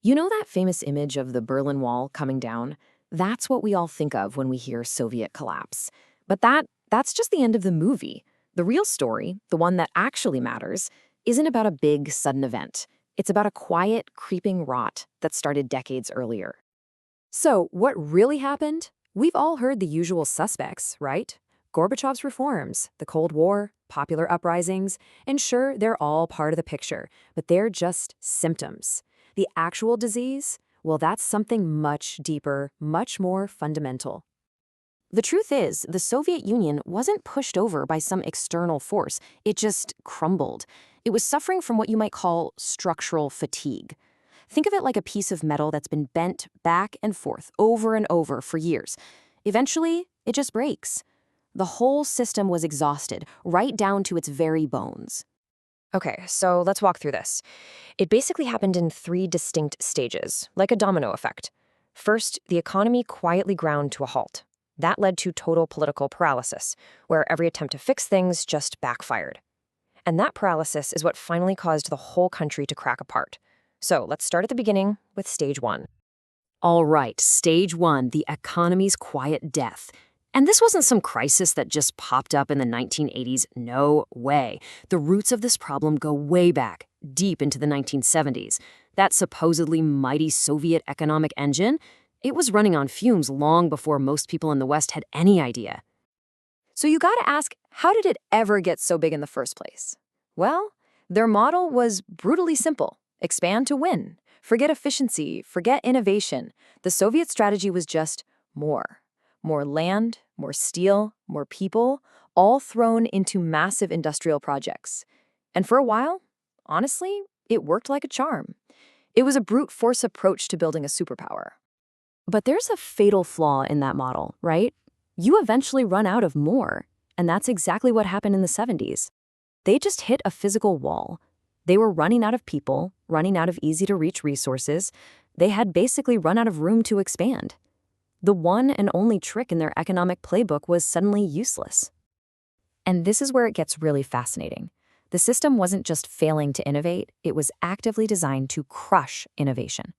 You know that famous image of the Berlin Wall coming down? That's what we all think of when we hear Soviet collapse. But that's just the end of the movie. The real story, the one that actually matters, isn't about a big, sudden event. It's about a quiet, creeping rot that started decades earlier. So, what really happened? We've all heard the usual suspects, right? Gorbachev's reforms, the Cold War, popular uprisings, and sure, they're all part of the picture, but they're just symptoms. The actual disease? Well, that's something much deeper, much more fundamental. The truth is, the Soviet Union wasn't pushed over by some external force. It just crumbled. It was suffering from what you might call structural fatigue. Think of it like a piece of metal that's been bent back and forth over and over for years. Eventually, it just breaks. The whole system was exhausted, right down to its very bones. Okay, so let's walk through this. It basically happened in 3 distinct stages, like a domino effect. First, the economy quietly ground to a halt. That led to total political paralysis, where every attempt to fix things just backfired. And that paralysis is what finally caused the whole country to crack apart. So let's start at the beginning with stage 1. All right, stage 1, the economy's quiet death. And this wasn't some crisis that just popped up in the 1980s. No way. The roots of this problem go way back, deep into the 1970s. That supposedly mighty Soviet economic engine, it was running on fumes long before most people in the West had any idea. So you gotta ask, how did it ever get so big in the first place? Well, their model was brutally simple. Expand to win. Forget efficiency, forget innovation. The Soviet strategy was just more. More land, more steel, more people, all thrown into massive industrial projects. And for a while, honestly, it worked like a charm. It was a brute force approach to building a superpower. But there's a fatal flaw in that model, right? You eventually run out of more, and that's exactly what happened in the 70s. They just hit a physical wall. They were running out of people, running out of easy-to-reach resources. They had basically run out of room to expand. The one and only trick in their economic playbook was suddenly useless. And this is where it gets really fascinating. The system wasn't just failing to innovate, it was actively designed to crush innovation.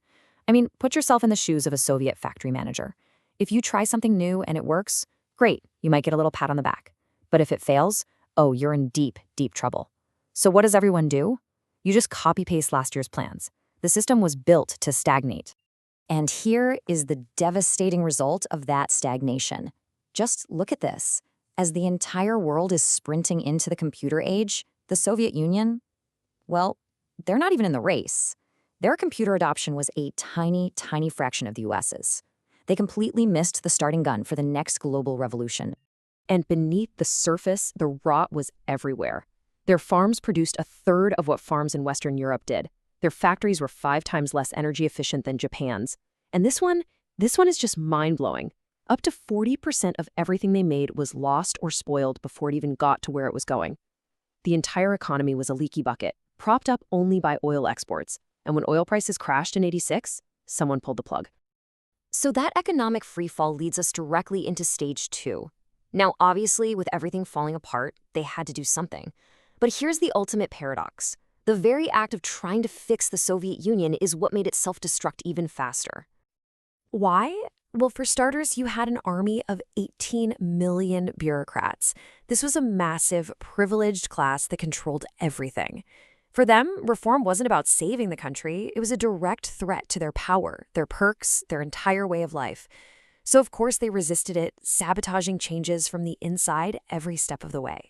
I mean, put yourself in the shoes of a Soviet factory manager. If you try something new and it works, great, you might get a little pat on the back. But if it fails, oh, you're in deep, deep trouble. So what does everyone do? You just copy-paste last year's plans. The system was built to stagnate. And here is the devastating result of that stagnation. Just look at this. As the entire world is sprinting into the computer age, the Soviet Union, well, they're not even in the race. Their computer adoption was a tiny, tiny fraction of the US's. They completely missed the starting gun for the next global revolution. And beneath the surface, the rot was everywhere. Their farms produced a third of what farms in Western Europe did. Their factories were 5 times less energy efficient than Japan's. And this one is just mind-blowing. Up to 40% of everything they made was lost or spoiled before it even got to where it was going. The entire economy was a leaky bucket, propped up only by oil exports. And when oil prices crashed in '86, someone pulled the plug. So that economic freefall leads us directly into stage 2. Now, obviously, with everything falling apart, they had to do something. But here's the ultimate paradox. The very act of trying to fix the Soviet Union is what made it self-destruct even faster. Why? Well, for starters, you had an army of 18 million bureaucrats. This was a massive, privileged class that controlled everything. For them, reform wasn't about saving the country. It was a direct threat to their power, their perks, their entire way of life. So, of course, they resisted it, sabotaging changes from the inside every step of the way.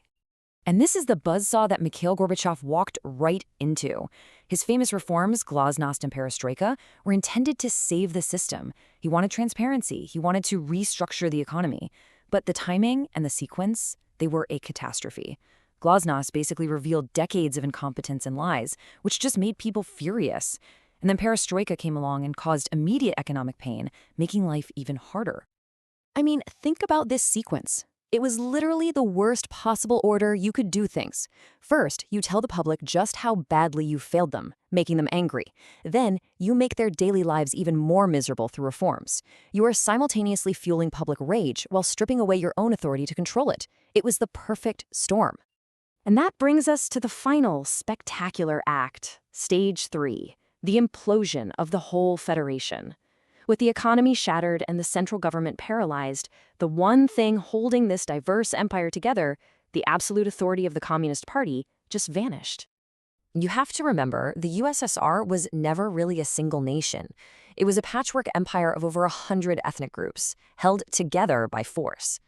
And this is the buzzsaw that Mikhail Gorbachev walked right into. His famous reforms, Glasnost and Perestroika, were intended to save the system. He wanted transparency. He wanted to restructure the economy. But the timing and the sequence, they were a catastrophe. Glasnost basically revealed decades of incompetence and lies, which just made people furious. And then Perestroika came along and caused immediate economic pain, making life even harder. I mean, think about this sequence. It was literally the worst possible order you could do things. First, you tell the public just how badly you failed them, making them angry. Then, you make their daily lives even more miserable through reforms. You are simultaneously fueling public rage while stripping away your own authority to control it. It was the perfect storm. And that brings us to the final spectacular act, stage 3, the implosion of the whole federation. With the economy shattered and the central government paralyzed, the one thing holding this diverse empire together, the absolute authority of the Communist Party, just vanished. You have to remember, the USSR was never really a single nation. It was a patchwork empire of over 100 ethnic groups, held together by force.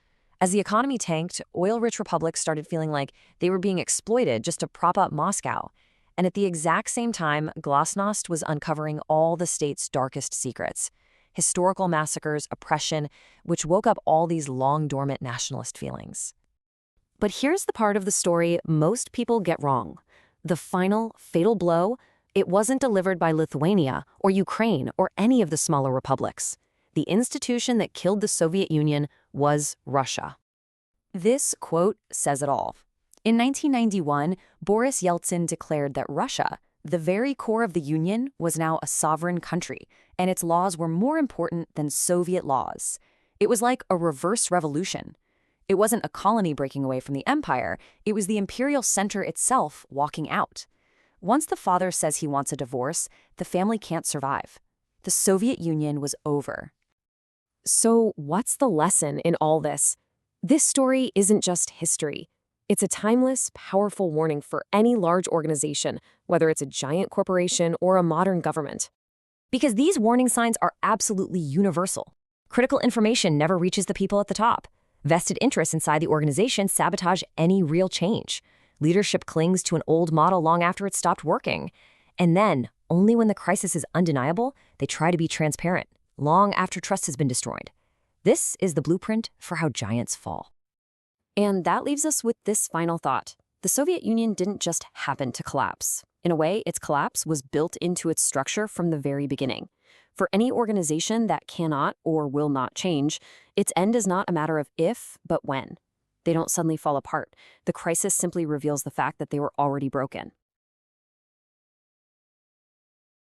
As the economy tanked, oil-rich republics started feeling like they were being exploited just to prop up Moscow. And at the exact same time, Glasnost was uncovering all the state's darkest secrets. Historical massacres, oppression, which woke up all these long-dormant nationalist feelings. But here's the part of the story most people get wrong. The final, fatal blow, it wasn't delivered by Lithuania or Ukraine or any of the smaller republics. The institution that killed the Soviet Union was Russia. This quote says it all. In 1991, Boris Yeltsin declared that Russia, the very core of the Union, was now a sovereign country, and its laws were more important than Soviet laws. It was like a reverse revolution. It wasn't a colony breaking away from the empire, it was the imperial center itself walking out. Once the father says he wants a divorce, the family can't survive. The Soviet Union was over. So what's the lesson in all this? This story isn't just history. It's a timeless, powerful warning for any large organization, whether it's a giant corporation or a modern government. Because these warning signs are absolutely universal. Critical information never reaches the people at the top. Vested interests inside the organization sabotage any real change. Leadership clings to an old model long after it stopped working. And then, only when the crisis is undeniable, they try to be transparent, long after trust has been destroyed. This is the blueprint for how giants fall. And that leaves us with this final thought. The Soviet Union didn't just happen to collapse. In a way, its collapse was built into its structure from the very beginning. For any organization that cannot or will not change, its end is not a matter of if, but when. They don't suddenly fall apart. The crisis simply reveals the fact that they were already broken.